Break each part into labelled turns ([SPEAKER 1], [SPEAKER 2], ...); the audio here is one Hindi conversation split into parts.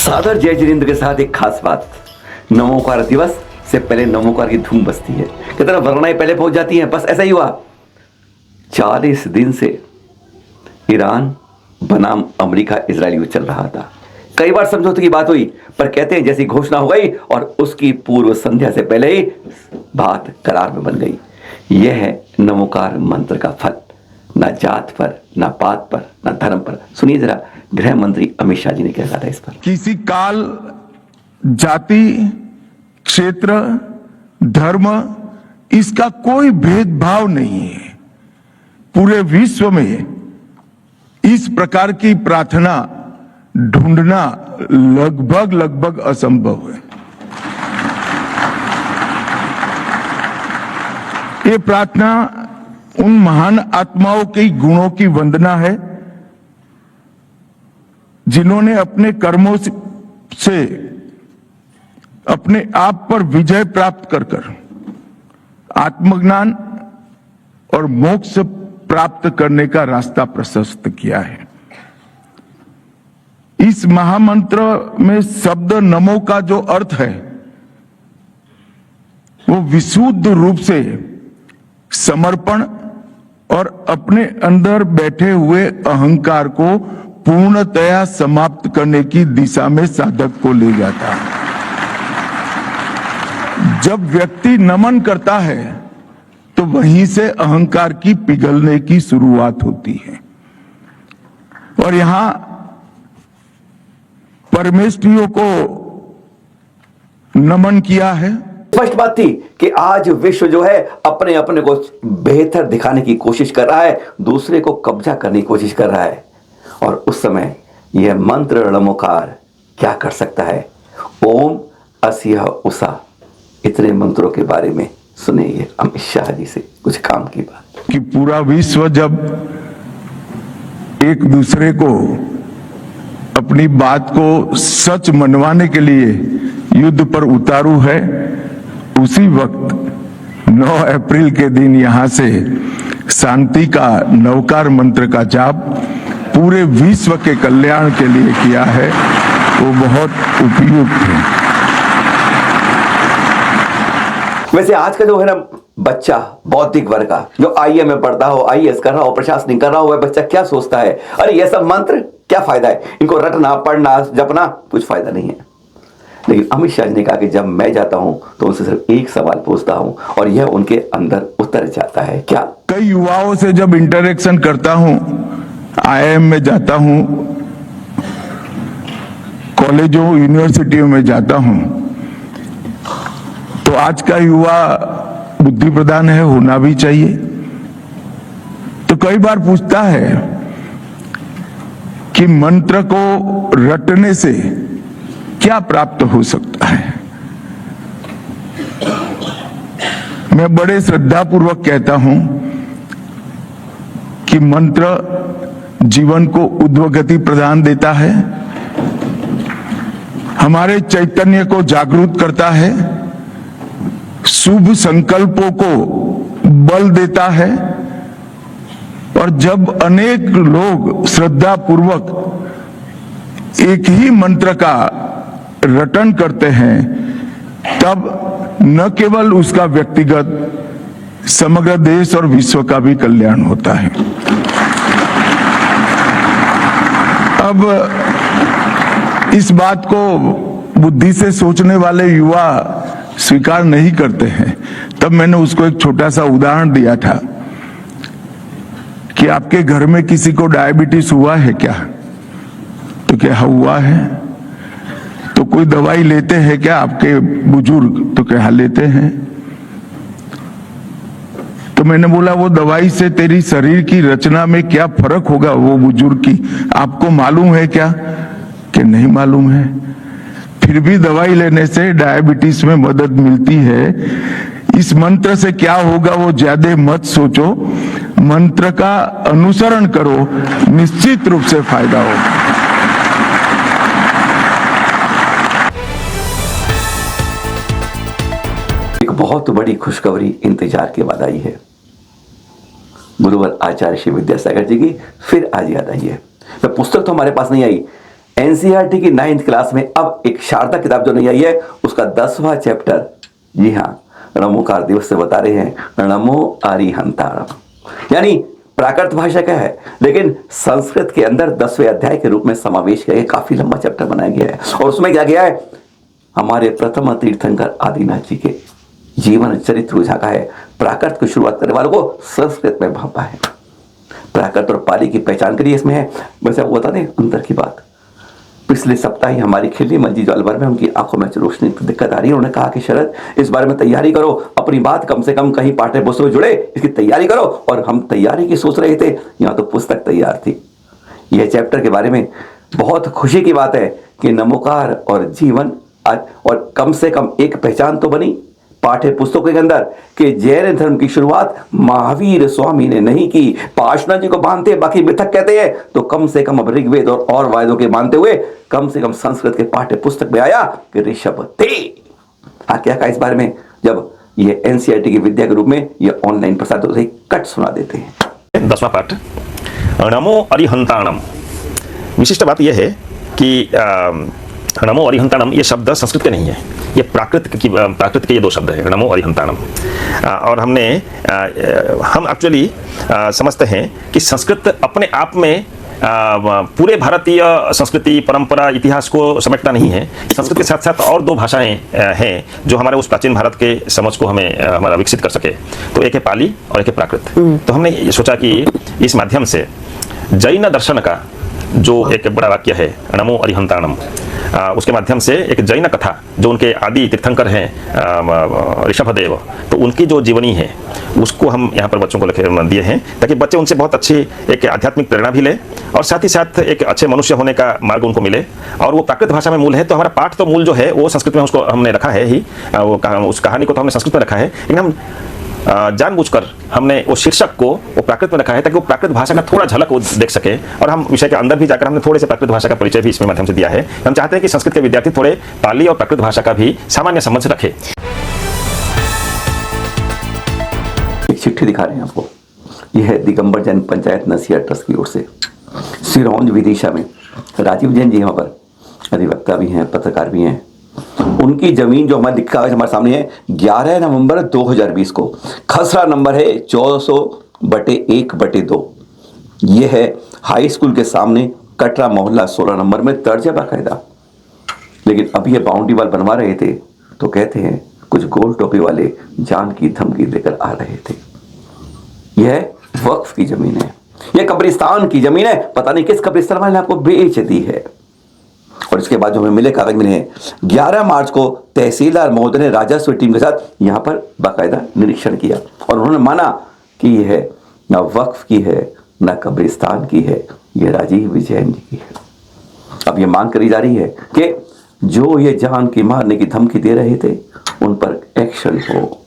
[SPEAKER 1] सादर जय जिनेंद्र के साथ एक खास बात। नमोकार दिवस से पहले नमोकार की धूम बसती है, कितना वरनाएं पहले पहुंच जाती हैं। बस ऐसा ही हुआ। 40 दिन से ईरान बनाम अमेरिका इजराइल युद्ध चल रहा था। कई बार समझौते की बात हुई, पर कहते हैं जैसी घोषणा हो गई और उसकी पूर्व संध्या से पहले ही बात करार में बन गई। यह है नमोकार मंत्र का फल, ना जात पर, ना पात पर, ना धर्म पर। सुनिए जरा गृह मंत्री अमित शाह जी ने क्या कहा था इस पर।
[SPEAKER 2] किसी काल, जाति, क्षेत्र, धर्म, इसका कोई भेदभाव नहीं है। पूरे विश्व में इस प्रकार की प्रार्थना ढूंढना लगभग असंभव है। ये प्रार्थना उन महान आत्माओं के गुणों की वंदना है जिन्होंने अपने कर्मों से अपने आप पर विजय प्राप्त कर आत्मज्ञान और मोक्ष प्राप्त करने का रास्ता प्रशस्त किया है। इस महामंत्र में शब्द नमो का जो अर्थ है वो विशुद्ध रूप से समर्पण और अपने अंदर बैठे हुए अहंकार को पूर्णतया समाप्त करने की दिशा में साधक को ले जाता है। जब व्यक्ति नमन करता है तो वहीं से अहंकार की पिघलने की शुरुआत होती है। और यहां परमेष्ठियों को नमन किया है।
[SPEAKER 1] स्पष्ट बात थी कि आज विश्व जो है अपने अपने को बेहतर दिखाने की कोशिश कर रहा है, दूसरे को कब्जा करने की कोशिश कर रहा है। और उस समय यह मंत्र नमोकार क्या कर सकता है। ओम अस्यः उषा, इतने मंत्रों के बारे में सुनिए अमित शाह जी से कुछ काम की बात।
[SPEAKER 2] कि पूरा विश्व जब एक दूसरे को अपनी बात को सच मनवाने के लिए युद्ध पर उतारू है, उसी वक्त 9 अप्रैल के दिन यहां से शांति का नवकार मंत्र का जाप पूरे विश्व के कल्याण के लिए किया है, वो बहुत उपयुक्त है।
[SPEAKER 1] वैसे आज का जो है ना बच्चा बौद्धिक वर्ग का जो आईए में पढ़ता हो, आईएएस कर रहा हो, प्रशासनिक कर रहा हो, वह बच्चा क्या सोचता है, अरे ये सब मंत्र क्या फायदा है, इनको रटना, पढ़ना, जपना कुछ फायदा नहीं है। लेकिन अमित शाह जी ने कहा कि जब मैं जाता हूं तो उनसे सिर्फ एक सवाल पूछता हूं और यह उनके अंदर उतर जाता है। क्या?
[SPEAKER 2] कई युवाओं से जब इंटरेक्शन करता हूं, आईआईएम में जाता हूं, कॉलेजों यूनिवर्सिटियों में जाता हूं, तो आज का युवा बुद्धि प्रधान है, होना भी चाहिए। तो कई बार पूछता है कि मंत्र को रटने से क्या प्राप्त हो सकता है। मैं बड़े श्रद्धापूर्वक कहता हूं कि मंत्र जीवन को उद्वगति प्रदान देता है, हमारे चैतन्य को जागरूक करता है, शुभ संकल्पों को बल देता है। और जब अनेक लोग श्रद्धा पूर्वक एक ही मंत्र का रटन करते हैं, तब न केवल उसका व्यक्तिगत, समग्र देश और विश्व का भी कल्याण होता है। अब इस बात को बुद्धि से सोचने वाले युवा स्वीकार नहीं करते हैं। तब मैंने उसको एक छोटा सा उदाहरण दिया था कि आपके घर में किसी को डायबिटीज हुआ है क्या? तो क्या हुआ है? तो कोई दवाई लेते हैं क्या आपके बुजुर्ग? तो क्या लेते हैं। तो मैंने बोला वो दवाई से तेरी शरीर की रचना में क्या फर्क होगा वो बुजुर्ग की, आपको मालूम है क्या? कि नहीं मालूम है। फिर भी दवाई लेने से डायबिटीज में मदद मिलती है। इस मंत्र से क्या होगा वो ज्यादा मत सोचो, मंत्र का अनुसरण करो, निश्चित रूप से फायदा होगा।
[SPEAKER 1] एक बहुत बड़ी खुशखबरी इंतजार के बाद आई है। गुरुवर आचार्य श्री विद्यासागर जी की फिर आज याद आई है। पुस्तक तो हमारे पास नहीं आई, एनसीईआरटी की 9th क्लास में अब एक शारदा किताब जो नहीं आई है उसका 10वां चैप्टर, जी हाँ, नमोकार दिवस से बता रहे हैं नमो अरिहंताणम, यानी प्राकृत भाषा का है लेकिन संस्कृत के अंदर 10वें अध्याय के रूप में समावेश किया गया। काफी लंबा चैप्टर बनाया गया है और उसमें क्या गया है, हमारे प्रथम तीर्थंकर आदिनाथ जी के जीवन चरित्र झांका है। प्राकृत की शुरुआत करने वालों को संस्कृत में भापा है। प्राकृत और पाली की पहचान करिए इसमें है। वैसे वो बता दें अंतर की बात, पिछले सप्ताह ही हमारी खिल्ली मंजी जो अलवर में उनकी आंखों में रोशनी की दिक्कत आ रही है, उन्होंने कहा कि शरद इस बारे में तैयारी करो, अपनी बात कम से कम कहीं पाठ्य पुस्तक में जुड़े, इसकी तैयारी करो। और हम तैयारी की सोच रहे थे, यहाँ तो पुस्तक तैयार थी। यह चैप्टर के बारे में बहुत खुशी की बात है कि नमोकार और जीवन और कम से कम एक पहचान तो बनी पाठ्य पुस्तकों के अंदर कि जैन धर्म की शुरुआत महावीर स्वामी ने नहीं की। पार्षणा जी को मानते बाकी मिथक कहते हैं, तो कम से कम अब ऋग्वेद और वेदों के मानते हुए कम से कम संस्कृत के पाठ्य पुस्तक में आया कि ऋषभ थे। क्या कहा इस बारे में, जब ये एनसीईआरटी की विद्या के रूप में ये ऑनलाइन प्रसाद होते कट सुना देते हैं।
[SPEAKER 3] 10वां पाठ नमो अरिहंताणम। विशिष्ट बात यह है कि नमो अरिहंताणम ये शब्द संस्कृत के नहीं है, ये प्राकृत के ये दो शब्द है, नमो अरिहंताणम। और हम एक्चुअली समझते हैं कि संस्कृत अपने आप में पूरे भारतीय संस्कृति परंपरा इतिहास को समेटना नहीं है। संस्कृत के साथ साथ और दो भाषाएं हैं जो हमारे उस प्राचीन भारत के समझ को हमारा विकसित कर सके। तो एक है पाली और एक है प्राकृत। तो हमने ये सोचा कि इस माध्यम से जैन दर्शन का जो एक बड़ा वाक्य है नमो अरिहंताणम, उसके माध्यम से एक जैन कथा जो उनके आदि तीर्थंकर हैं ऋषभदेव, तो उनकी जो जीवनी है उसको हम यहाँ पर बच्चों को लिखे दिए हैं ताकि बच्चे उनसे बहुत अच्छी एक आध्यात्मिक प्रेरणा भी ले और साथ ही साथ एक अच्छे मनुष्य होने का मार्ग उनको मिले। और वो प्राकृत भाषा में मूल है, तो हमारा पाठ तो मूल जो है वो संस्कृत में उसको हमने रखा है ही, उस कहानी को तो हमने संस्कृत में रखा है, लेकिन हम जानबूझकर हमने वो शीर्षक को वो प्राकृत में रखा है ताकि वो प्राकृत भाषा का थोड़ा झलक वो देख सके। और हम विषय के अंदर भी जाकर हमने थोड़े से प्राकृत भाषा का परिचय भी इसमें माध्यम से दिया है। हम चाहते हैं कि संस्कृत के विद्यार्थी थोड़े पाली और प्राकृत भाषा का भी सामान्य समझ रखें।
[SPEAKER 1] एक चिट्ठी दिखा रहे हैं आपको, यह है दिगंबर जैन पंचायत नसीहत ट्रस्ट की ओर से सिरोंज विदिशा में। राजीव जैन जी यहाँ पर अधिवक्ता भी हैं, पत्रकार भी हैं। उनकी जमीन जो हमारे कागज हमारे सामने है 11 नवंबर 2020 को, खसरा नंबर है 1400/1/2। यह है हाई स्कूल के सामने कटरा मोहल्ला 16 नंबर में दर्ज है बाकायदा। लेकिन अभी ये बाउंड्री वाल बनवा रहे थे तो कहते हैं कुछ गोल टोपी वाले जान की धमकी देकर आ रहे थे। यह वक्फ की जमीन है, यह कब्रिस्तान की जमीन है, पता नहीं किस कब्रिस्तान वाले ने आपको बेच दी है। और इसके बाद जो हमें मिले कागज मिले हैं 11 मार्च को तहसीलदार महोदय ने राजस्व टीम के साथ यहाँ पर बाकायदा निरीक्षण किया और उन्होंने माना कि यह न वक्फ की है न कब्रिस्तान की है, यह राजीव जैन जी की है। अब यह मांग करी जा रही है कि जो ये जान की मारने की धमकी दे रहे थे उन पर एक्शन हो।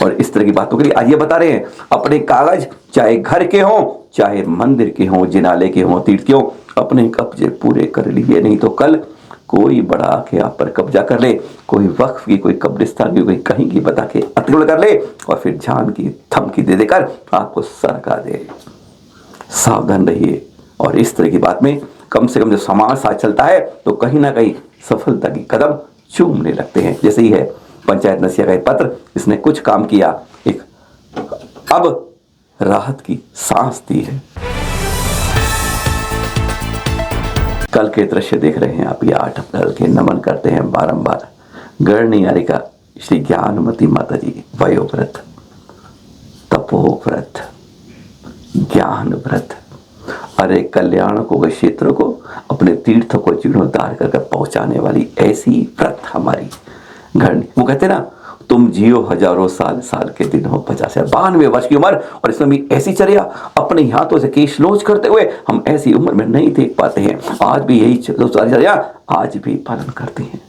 [SPEAKER 1] और इस तरह की बातों के लिए आज ये बता रहे हैं अपने कागज चाहे घर के हों चाहे मंदिर के हों, जिनाले के हों, तीर्थ के हों, अपने कब्जे पूरे कर लिए, नहीं तो कल कोई बड़ा के आप पर कब्जा कर ले, कोई वक्फ की, कोई कब्रिस्तान की, कोई कहीं की बता के अतिक्रमण कर ले और फिर जान की धमकी दे देकर आपको सरका दे। सावधान रहिए। और इस तरह की बात में कम से कम जब समाज साथ चलता है तो कहीं ना कहीं सफलता की कदम चूमने लगते हैं। जैसे ही है पंचायत नसीहत का एक पत्र, इसने कुछ काम किया, एक अब राहत की सांस दी है। कल के दृश्य देख रहे हैं आप, ये 8 अप्रैल के नमन करते हैं बारंबार गणनियारिका श्री ज्ञानमती माता जी, वयोव्रत, तपोव्रत, ज्ञान व्रत, अरे कल्याण को क्षेत्र को अपने तीर्थों को जीर्णोद्धार कर पहुंचाने वाली ऐसी व्रत हमारी गणनी। वो कहते ना तुम जियो हजारों साल, साल के दिन हो 50 या 92 वर्ष की उम्र, और इसमें भी ऐसी चर्या अपने हाथों से केश नोच करते हुए हम ऐसी उम्र में नहीं देख पाते हैं। आज भी यही चर्या आज भी पालन करते हैं।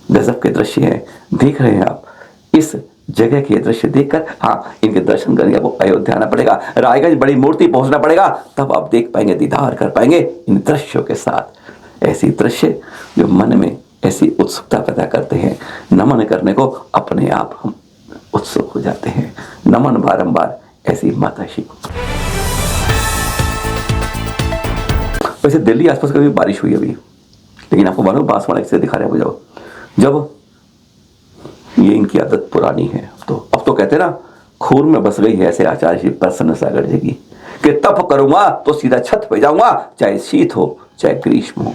[SPEAKER 1] गजब के दृश्य हैं, देख रहे हैं आप। इस जगह के दृश्य देखकर हाँ इनके दर्शन करने आपको अयोध्या आना पड़ेगा, रायगंज बड़ी मूर्ति पहुंचना पड़ेगा, तब आप देख पाएंगे, दीदार कर पाएंगे इन दृश्यों के साथ। ऐसी दृश्य जो मन में ऐसी उत्सुकता पैदा करते हैं, नमन करने को अपने आप हम उत्सुक हो जाते हैं। नमन बारंबार ऐसी माताश्री को। वैसे दिल्ली आसपास कभी बारिश हुई अभी, लेकिन आपको मालूम बांसवाड़ा से दिखा रहे हैं जब ये इनकी आदत पुरानी है, तो अब तो कहते हैं ना खून में बस गई है ऐसे आचार्य श्री प्रसन्न सागर जी की, कि तप करूंगा तो सीधा छत पे जाऊंगा, चाहे शीत हो चाहे ग्रीष्म हो।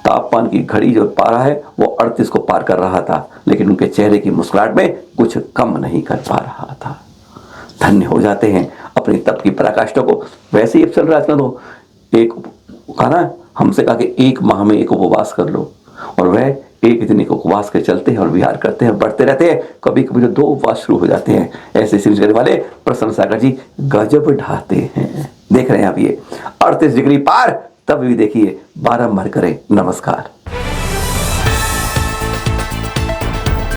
[SPEAKER 1] तापमान की घड़ी जो पारा है वो 38 को पार कर रहा था, लेकिन उनके चेहरे की मुस्कुराहट में कुछ कम नहीं कर पा रहा था। धन्य हो जाते हैं अपनी तप की पराकाष्ठा को। वैसे ही अब चल रहा है तो एक कहा ना, हमसे कहा कि 1 माह में एक उपवास कर लो, और वह एक दिन एक उपवास के चलते हैं और विहार करते हैं, बढ़ते रहते हैं। कभी कभी तो 2 उपवास शुरू हो जाते हैं। ऐसे सिंच करने वाले प्रसन्न सागर जी गजब ढाते हैं। देख रहे हैं आप ये 38 डिग्री पार, तब भी देखिए बारंबार करें नमस्कार।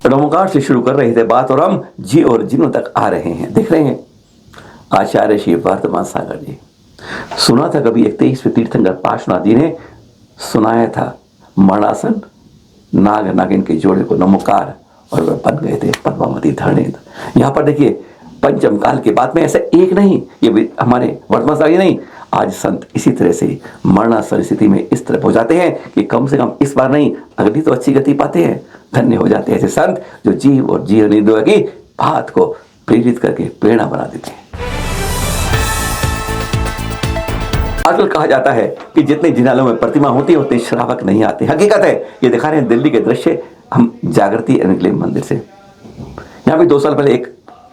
[SPEAKER 1] नमोकार से शुरू कर रहे थे बात और हम जी और जिनों तक आ रहे हैं। देख रहे हैं आचार्य श्री वर्धमान सागर जी। सुना था कभी एक 23वें तीर्थंकर पार्श्वनाथ जी ने सुनाया था मरणासन नाग नागिन के जोड़े को नमोकार, और वह बन गए थे पद्मावती धरणेन्द्र। यहाँ पर देखिए पंचम काल के बाद में ऐसा एक नहीं, ये भी हमारे वर्तमान सागर नहीं, आज संत इसी तरह से मरणासन स्थिति में इस तरह हो जाते हैं कि कम से कम इस बार नहीं अगली तो अच्छी गति पाते हैं। धन्य हो जाते हैं ऐसे संत जो जीव और जीव निर्दोष की बात को प्रेरित करके प्रेरणा बना देते हैं। आजकल कहा जाता है कि जितने जिनालयों में प्रतिमा होती है उतने श्रावक नहीं आते। हकीकत है, ये दिखा रहे हैं दिल्ली के दृश्य हम जागृति एनक्लेव मंदिर से। यहाँ भी 2 साल पहले एक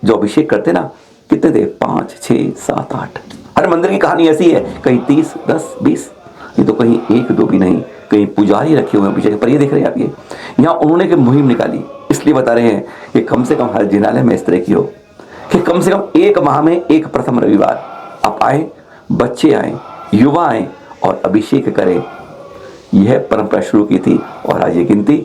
[SPEAKER 1] जो अभिषेक करते ना, कितने थे 5, 6, 7, 8। हर मंदिर की कहानी ऐसी है, कहीं 30, 10, 20, ये तो कहीं 1, 2 भी नहीं, कहीं पुजारी रखे हुए हैं अभिषेक पर। ये देख रहे हैं आप, ये यहाँ उन्होंने एक मुहिम निकाली, इसलिए बता रहे हैं कि कम से कम हर जिनालय में इस तरह की हो कि कम से कम 1 माह में एक प्रथम रविवार आप आए, बच्चे आए, युवा आए और अभिषेक करें। यह परंपरा शुरू की थी और आज ये गिनती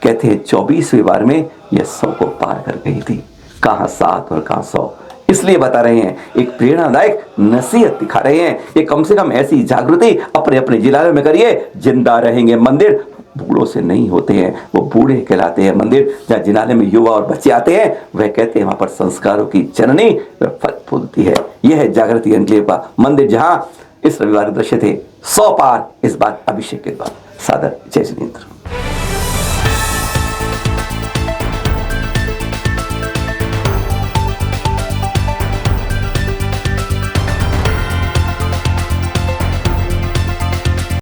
[SPEAKER 1] कहते हैं 24वें बार में यह 100 को पार कर गई थी। कहाँ 7 और कहाँ 100। इसलिए बता रहे हैं, एक प्रेरणादायक नसीहत दिखा रहे हैं कि कम से कम ऐसी जागृति अपने अपने जिले में करिए, जिंदा रहेंगे मंदिर। बूढ़ों से नहीं होते हैं, वो बूढ़े कहलाते हैं मंदिर। जहाँ जिनाले में युवा और बच्चे आते हैं वह कहते हैं वहां पर संस्कारों की जननी फल फूलती है। यह है जागृति एनक्लेव का मंदिर, जहां इस रविवार दृश्य थे 100 पार इस बार अभिषेक के बाद। सादर जय जिनेंद्र।